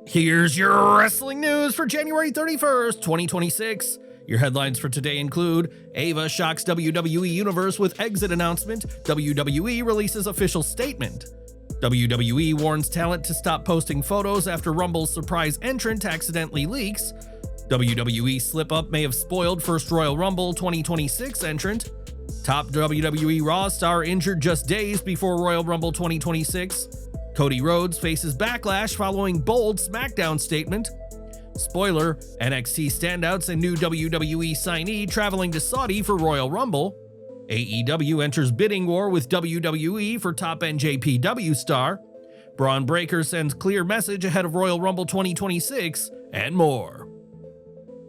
Here's your wrestling news for January 31st, 2026. Your headlines for today include AVA shocks WWE Universe with exit announcement, WWE releases official statement. WWE warns talent to stop posting photos after Rumble's surprise entrant accidentally leaks. WWE slip-up may have spoiled first Royal Rumble 2026 entrant. Top WWE Raw star injured just days before Royal Rumble 2026. Cody Rhodes faces backlash following bold SmackDown statement. Spoiler, NXT Standouts and new WWE Signee traveling to Saudi for Royal Rumble. AEW enters bidding war with WWE for top NJPW star. Bron Breakker sends clear message ahead of Royal Rumble 2026, and more.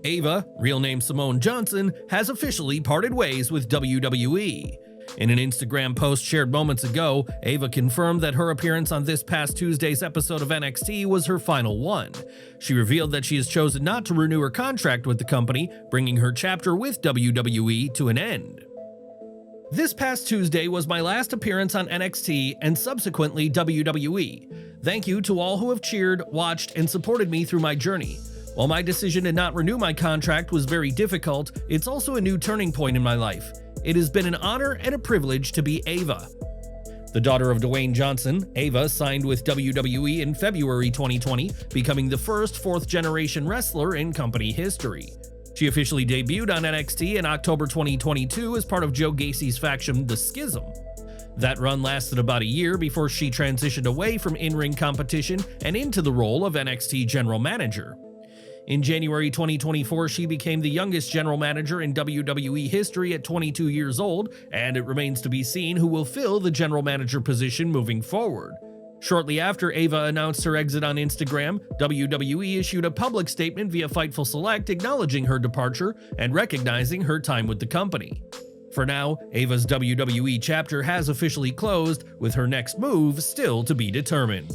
AVA, real name Simone Johnson, has officially parted ways with WWE. In an Instagram post shared moments ago, AVA confirmed that her appearance on this past Tuesday's episode of NXT was her final one. She revealed that she has chosen not to renew her contract with the company, bringing her chapter with WWE to an end. This past Tuesday was my last appearance on NXT and subsequently WWE. Thank you to all who have cheered, watched, and supported me through my journey. While my decision to not renew my contract was very difficult, it's also a new turning point in my life. It has been an honor and a privilege to be AVA. The daughter of Dwayne Johnson, AVA signed with WWE in February 2020, becoming the first fourth-generation wrestler in company history. She officially debuted on NXT in October 2022 as part of Joe Gacy's faction, The Schism. That run lasted about a year before she transitioned away from in-ring competition and into the role of NXT General Manager. In January 2024, she became the youngest general manager in WWE history at 22 years old, and it remains to be seen who will fill the general manager position moving forward. Shortly after Ava announced her exit on Instagram, WWE issued a public statement via Fightful Select acknowledging her departure and recognizing her time with the company. For now, Ava's WWE chapter has officially closed, with her next move still to be determined.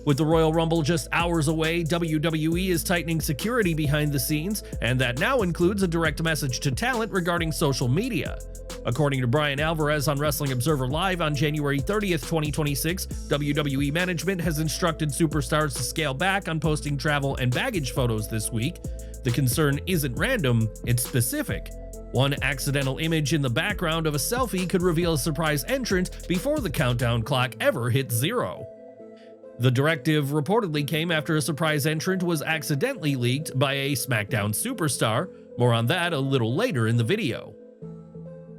With the Royal Rumble just hours away, WWE is tightening security behind the scenes, and that now includes a direct message to talent regarding social media. According to Bryan Alvarez on Wrestling Observer Live on January 30th, 2026, WWE management has instructed superstars to scale back on posting travel and baggage photos this week. The concern isn't random, it's specific. One accidental image in the background of a selfie could reveal a surprise entrant before the countdown clock ever hits zero. The directive reportedly came after a surprise entrant was accidentally leaked by a SmackDown superstar. More on that a little later in the video.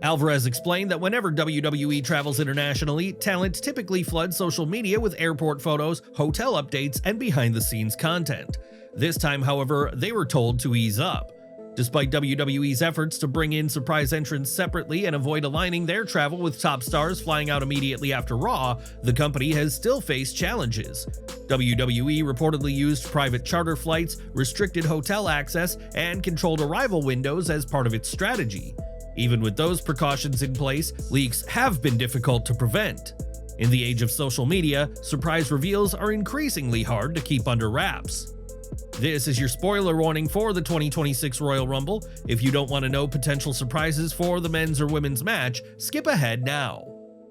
Alvarez explained that whenever WWE travels internationally, talent typically floods social media with airport photos, hotel updates, and behind-the-scenes content. This time, however, they were told to ease up. Despite WWE's efforts to bring in surprise entrants separately and avoid aligning their travel with top stars flying out immediately after Raw, the company has still faced challenges. WWE reportedly used private charter flights, restricted hotel access, and controlled arrival windows as part of its strategy. Even with those precautions in place, leaks have been difficult to prevent. In the age of social media, surprise reveals are increasingly hard to keep under wraps. This is your spoiler warning for the 2026 Royal Rumble. If you don't want to know potential surprises for the men's or women's match, skip ahead now.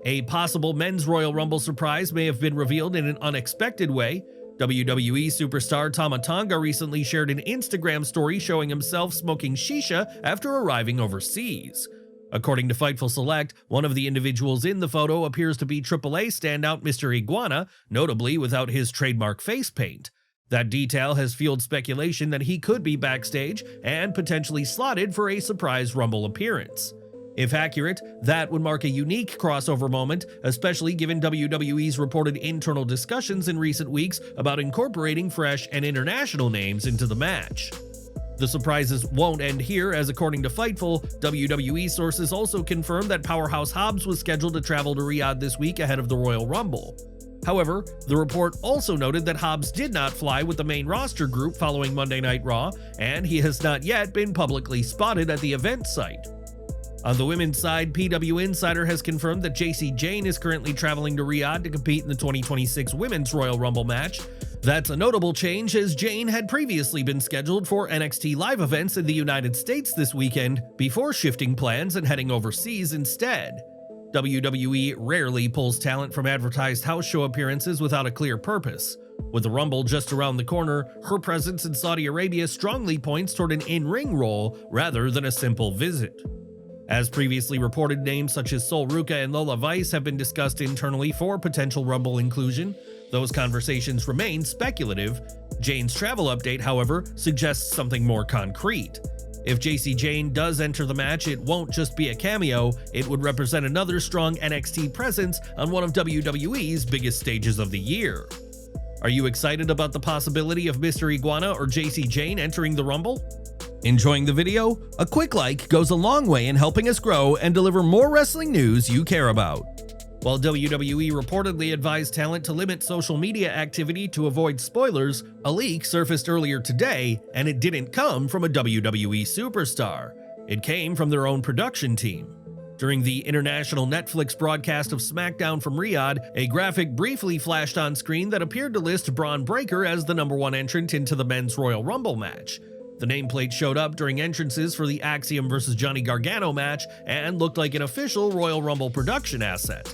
A possible men's Royal Rumble surprise may have been revealed in an unexpected way. WWE superstar Tama Tonga recently shared an Instagram story showing himself smoking shisha after arriving overseas. According to Fightful Select, one of the individuals in the photo appears to be AAA standout Mr. Iguana, notably without his trademark face paint. That detail has fueled speculation that he could be backstage and potentially slotted for a surprise Rumble appearance. If accurate, that would mark a unique crossover moment, especially given WWE's reported internal discussions in recent weeks about incorporating fresh and international names into the match. The surprises won't end here, as according to Fightful, WWE sources also confirmed that Powerhouse Hobbs was scheduled to travel to Riyadh this week ahead of the Royal Rumble. However, the report also noted that Hobbs did not fly with the main roster group following Monday Night Raw, and he has not yet been publicly spotted at the event site. On the women's side, PW Insider has confirmed that Jayne is currently traveling to Riyadh to compete in the 2026 Women's Royal Rumble match. That's a notable change, as Jayne had previously been scheduled for NXT live events in the United States this weekend, before shifting plans and heading overseas instead. WWE rarely pulls talent from advertised house show appearances without a clear purpose. With the Rumble just around the corner, her presence in Saudi Arabia strongly points toward an in-ring role rather than a simple visit. As previously reported, names such as Sol Ruca and Lola Vice have been discussed internally for potential Rumble inclusion. Those conversations remain speculative. Jayne's travel update, however, suggests something more concrete. If Jayne does enter the match, it won't just be a cameo, it would represent another strong NXT presence on one of WWE's biggest stages of the year. Are you excited about the possibility of Mr. Iguana or Jayne entering the Rumble? Enjoying the video? A quick like goes a long way in helping us grow and deliver more wrestling news you care about. While WWE reportedly advised talent to limit social media activity to avoid spoilers, a leak surfaced earlier today, and it didn't come from a WWE superstar. It came from their own production team. During the international Netflix broadcast of SmackDown from Riyadh, a graphic briefly flashed on screen that appeared to list Bron Breakker as the #1 entrant into the Men's Royal Rumble match. The nameplate showed up during entrances for the Axiom vs. Johnny Gargano match and looked like an official Royal Rumble production asset.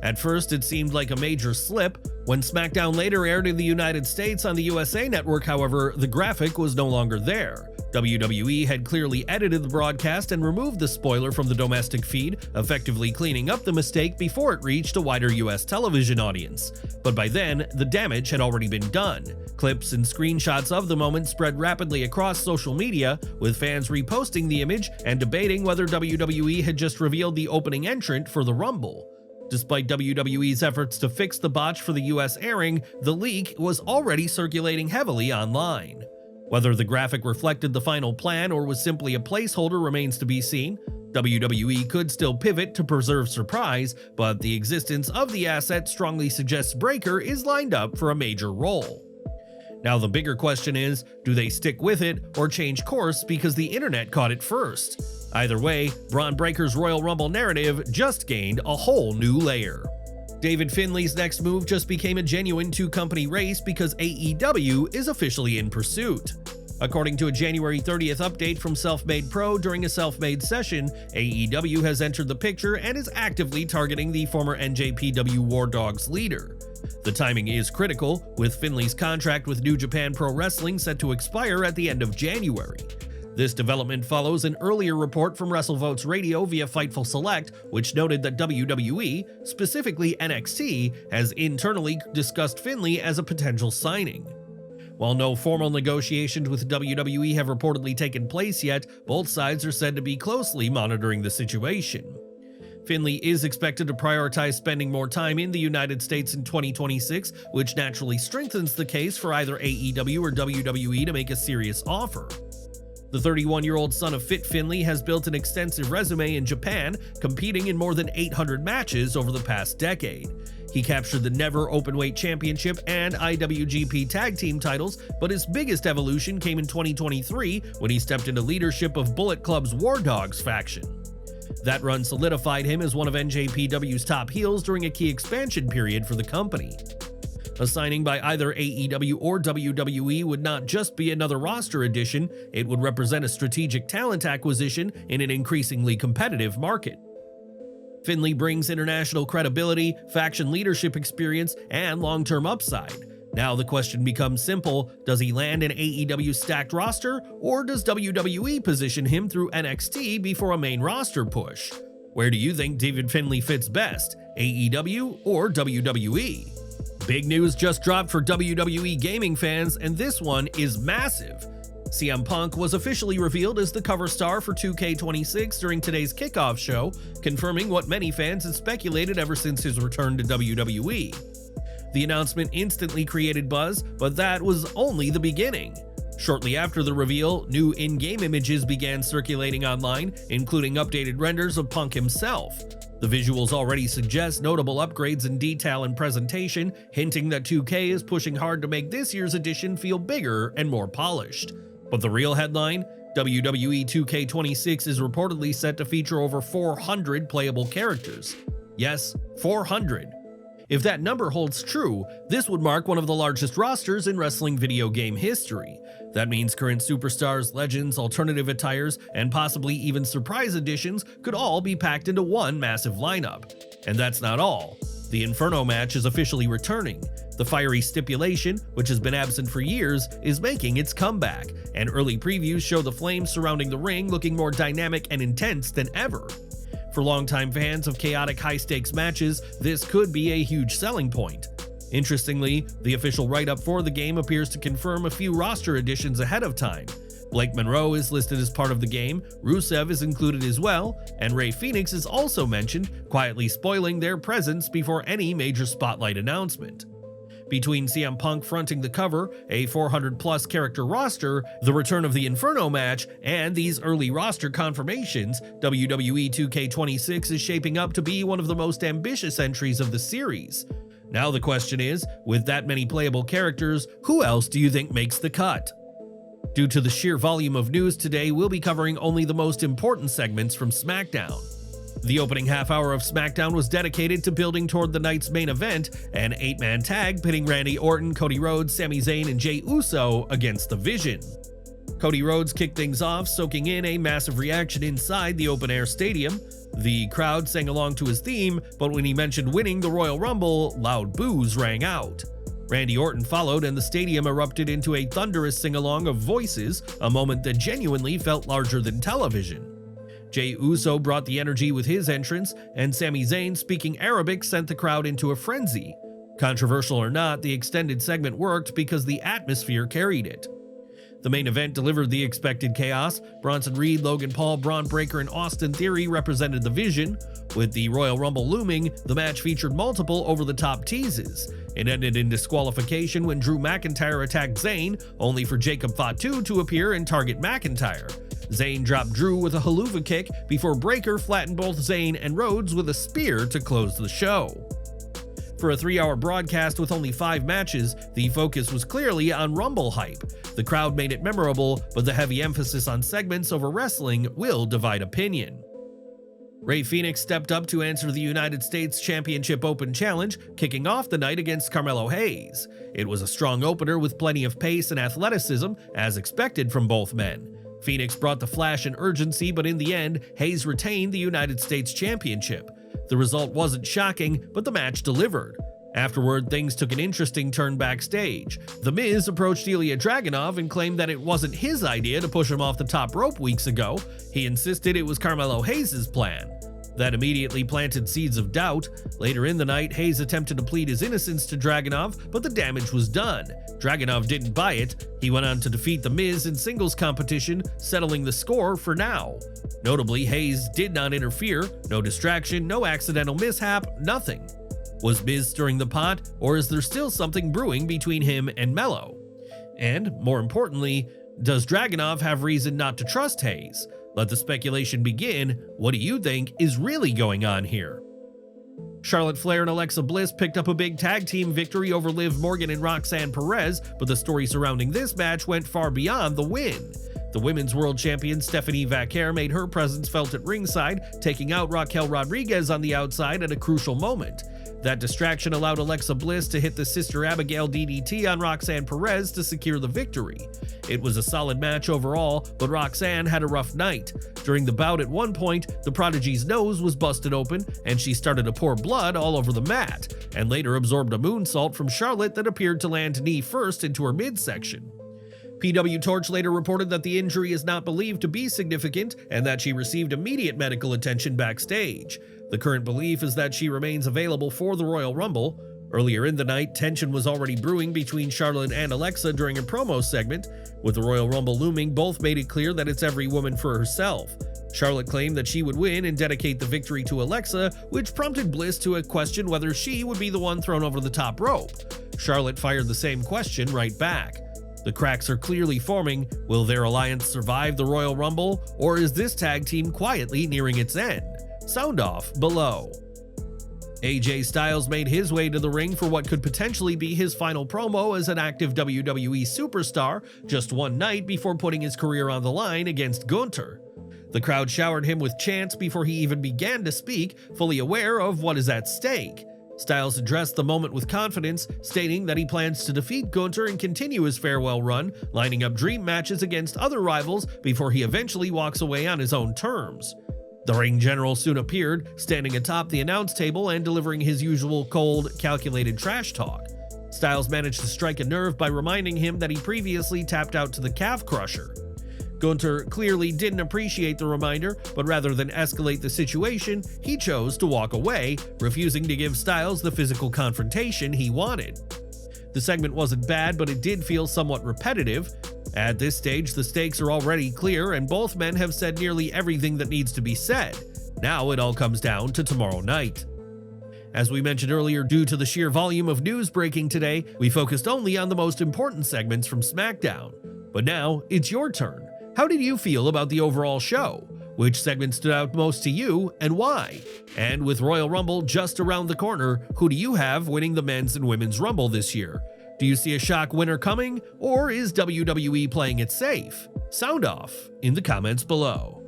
At first, it seemed like a major slip. When SmackDown later aired in the United States on the USA Network, however, the graphic was no longer there. WWE had clearly edited the broadcast and removed the spoiler from the domestic feed, effectively cleaning up the mistake before it reached a wider US television audience. But by then, the damage had already been done. Clips and screenshots of the moment spread rapidly across social media, with fans reposting the image and debating whether WWE had just revealed the opening entrant for the Rumble. Despite WWE's efforts to fix the botch for the US airing, the leak was already circulating heavily online. Whether the graphic reflected the final plan or was simply a placeholder remains to be seen. WWE could still pivot to preserve surprise, but the existence of the asset strongly suggests Breakker is lined up for a major role. Now the bigger question is, do they stick with it or change course because the internet caught it first? Either way, Bron Breakker's Royal Rumble narrative just gained a whole new layer. David Finlay's next move just became a genuine two-company race because AEW is officially in pursuit. According to a January 30th update from Self-Made Pro during a Self-Made session, AEW has entered the picture and is actively targeting the former NJPW War Dogs leader. The timing is critical, with Finlay's contract with New Japan Pro Wrestling set to expire at the end of January. This development follows an earlier report from WrestleVotes Radio via Fightful Select, which noted that WWE, specifically NXT, has internally discussed Finlay as a potential signing. While no formal negotiations with WWE have reportedly taken place yet, both sides are said to be closely monitoring the situation. Finlay is expected to prioritize spending more time in the United States in 2026, which naturally strengthens the case for either AEW or WWE to make a serious offer. The 31-year-old son of Fit Finlay has built an extensive resume in Japan, competing in more than 800 matches over the past decade. He captured the Never Openweight Championship and IWGP Tag Team titles, but his biggest evolution came in 2023 when he stepped into leadership of Bullet Club's War Dogs faction. That run solidified him as one of NJPW's top heels during a key expansion period for the company. A signing by either AEW or WWE would not just be another roster addition, it would represent a strategic talent acquisition in an increasingly competitive market. Finlay brings international credibility, faction leadership experience, and long-term upside. Now the question becomes simple: does he land an AEW stacked roster, or does WWE position him through NXT before a main roster push? Where do you think David Finlay fits best, AEW or WWE? Big news just dropped for WWE gaming fans, and this one is massive. CM Punk was officially revealed as the cover star for 2K26 during today's kickoff show, confirming what many fans had speculated ever since his return to WWE. The announcement instantly created buzz, but that was only the beginning. Shortly after the reveal, new in-game images began circulating online, including updated renders of Punk himself. The visuals already suggest notable upgrades in detail and presentation, hinting that 2K is pushing hard to make this year's edition feel bigger and more polished. But the real headline? WWE 2K26 is reportedly set to feature over 400 playable characters. Yes, 400. If that number holds true, this would mark one of the largest rosters in wrestling video game history. That means current superstars, legends, alternative attires, and possibly even surprise additions could all be packed into one massive lineup. And that's not all. The Inferno match is officially returning. The fiery stipulation, which has been absent for years, is making its comeback, and early previews show the flames surrounding the ring looking more dynamic and intense than ever. For longtime fans of chaotic high-stakes matches, this could be a huge selling point. Interestingly, the official write-up for the game appears to confirm a few roster additions ahead of time. Blake Monroe is listed as part of the game, Rusev is included as well, and Rey Fenix is also mentioned, quietly spoiling their presence before any major spotlight announcement. Between CM Punk fronting the cover, a 400-plus character roster, the return of the Inferno match, and these early roster confirmations, WWE 2K26 is shaping up to be one of the most ambitious entries of the series. Now the question is, with that many playable characters, who else do you think makes the cut? Due to the sheer volume of news today, we'll be covering only the most important segments from SmackDown. The opening half hour of SmackDown was dedicated to building toward the night's main event, an 8-man tag pitting Randy Orton, Cody Rhodes, Sami Zayn, and Jey Uso against The Vision. Cody Rhodes kicked things off, soaking in a massive reaction inside the open-air stadium. The crowd sang along to his theme, but when he mentioned winning the Royal Rumble, loud boos rang out. Randy Orton followed, and the stadium erupted into a thunderous sing-along of voices, a moment that genuinely felt larger than television. Jey Uso brought the energy with his entrance, and Sami Zayn speaking Arabic sent the crowd into a frenzy. Controversial or not, the extended segment worked because the atmosphere carried it. The main event delivered the expected chaos. Bronson Reed, Logan Paul, Braun Breaker, and Austin Theory represented the Vision. With the Royal Rumble looming, the match featured multiple over-the-top teases. It ended in disqualification when Drew McIntyre attacked Zayn, only for Jacob Fatu to appear and target McIntyre. Zayn dropped Drew with a haluva kick before Breaker flattened both Zayn and Rhodes with a spear to close the show. For a 3-hour broadcast with only 5 matches, the focus was clearly on Rumble hype. The crowd made it memorable, but the heavy emphasis on segments over wrestling will divide opinion. Rey Fenix stepped up to answer the United States Championship Open Challenge, kicking off the night against Carmelo Hayes. It was a strong opener with plenty of pace and athleticism, as expected from both men. Fenix brought the flash and urgency, but in the end, Hayes retained the United States Championship. The result wasn't shocking, but the match delivered. Afterward, things took an interesting turn backstage. The Miz approached Ilya Dragunov and claimed that it wasn't his idea to push him off the top rope weeks ago. He insisted it was Carmelo Hayes' plan. That immediately planted seeds of doubt. Later in the night, Hayes attempted to plead his innocence to Dragunov, but the damage was done. Dragunov didn't buy it. He went on to defeat The Miz in singles competition, settling the score for now. Notably, Hayes did not interfere, no distraction, no accidental mishap, nothing. Was Miz stirring the pot, or is there still something brewing between him and Melo? And, more importantly, does Dragunov have reason not to trust Hayes? Let the speculation begin. What do you think is really going on here? Charlotte Flair and Alexa Bliss picked up a big tag team victory over Liv Morgan and Roxanne Perez, but the story surrounding this match went far beyond the win. The Women's World Champion Stephanie Vaquer made her presence felt at ringside, taking out Raquel Rodriguez on the outside at a crucial moment. That distraction allowed Alexa Bliss to hit the Sister Abigail DDT on Roxanne Perez to secure the victory. It was a solid match overall, but Roxanne had a rough night. During the bout at one point, the Prodigy's nose was busted open, and she started to pour blood all over the mat, and later absorbed a moonsault from Charlotte that appeared to land knee first into her midsection. PWTorch later reported that the injury is not believed to be significant and that she received immediate medical attention backstage. The current belief is that she remains available for the Royal Rumble. Earlier in the night, tension was already brewing between Charlotte and Alexa during a promo segment. With the Royal Rumble looming, both made it clear that it's every woman for herself. Charlotte claimed that she would win and dedicate the victory to Alexa, which prompted Bliss to question whether she would be the one thrown over the top rope. Charlotte fired the same question right back. The cracks are clearly forming. Will their alliance survive the Royal Rumble, or is this tag team quietly nearing its end? Sound off below. AJ Styles made his way to the ring for what could potentially be his final promo as an active WWE superstar, just one night before putting his career on the line against Gunther. The crowd showered him with chants before he even began to speak, fully aware of what is at stake. Styles addressed the moment with confidence, stating that he plans to defeat Gunther and continue his farewell run, lining up dream matches against other rivals before he eventually walks away on his own terms. The ring general soon appeared, standing atop the announce table and delivering his usual cold, calculated trash talk. Styles managed to strike a nerve by reminding him that he previously tapped out to the calf crusher. Gunther clearly didn't appreciate the reminder, but rather than escalate the situation, he chose to walk away, refusing to give Styles the physical confrontation he wanted. The segment wasn't bad, but it did feel somewhat repetitive. At this stage, the stakes are already clear, and both men have said nearly everything that needs to be said. Now it all comes down to tomorrow night. As we mentioned earlier, due to the sheer volume of news breaking today, we focused only on the most important segments from SmackDown. But now, it's your turn. How did you feel about the overall show? Which segment stood out most to you, and why? And with Royal Rumble just around the corner, who do you have winning the Men's and Women's Rumble this year? Do you see a shock winner coming, or is WWE playing it safe? Sound off in the comments below.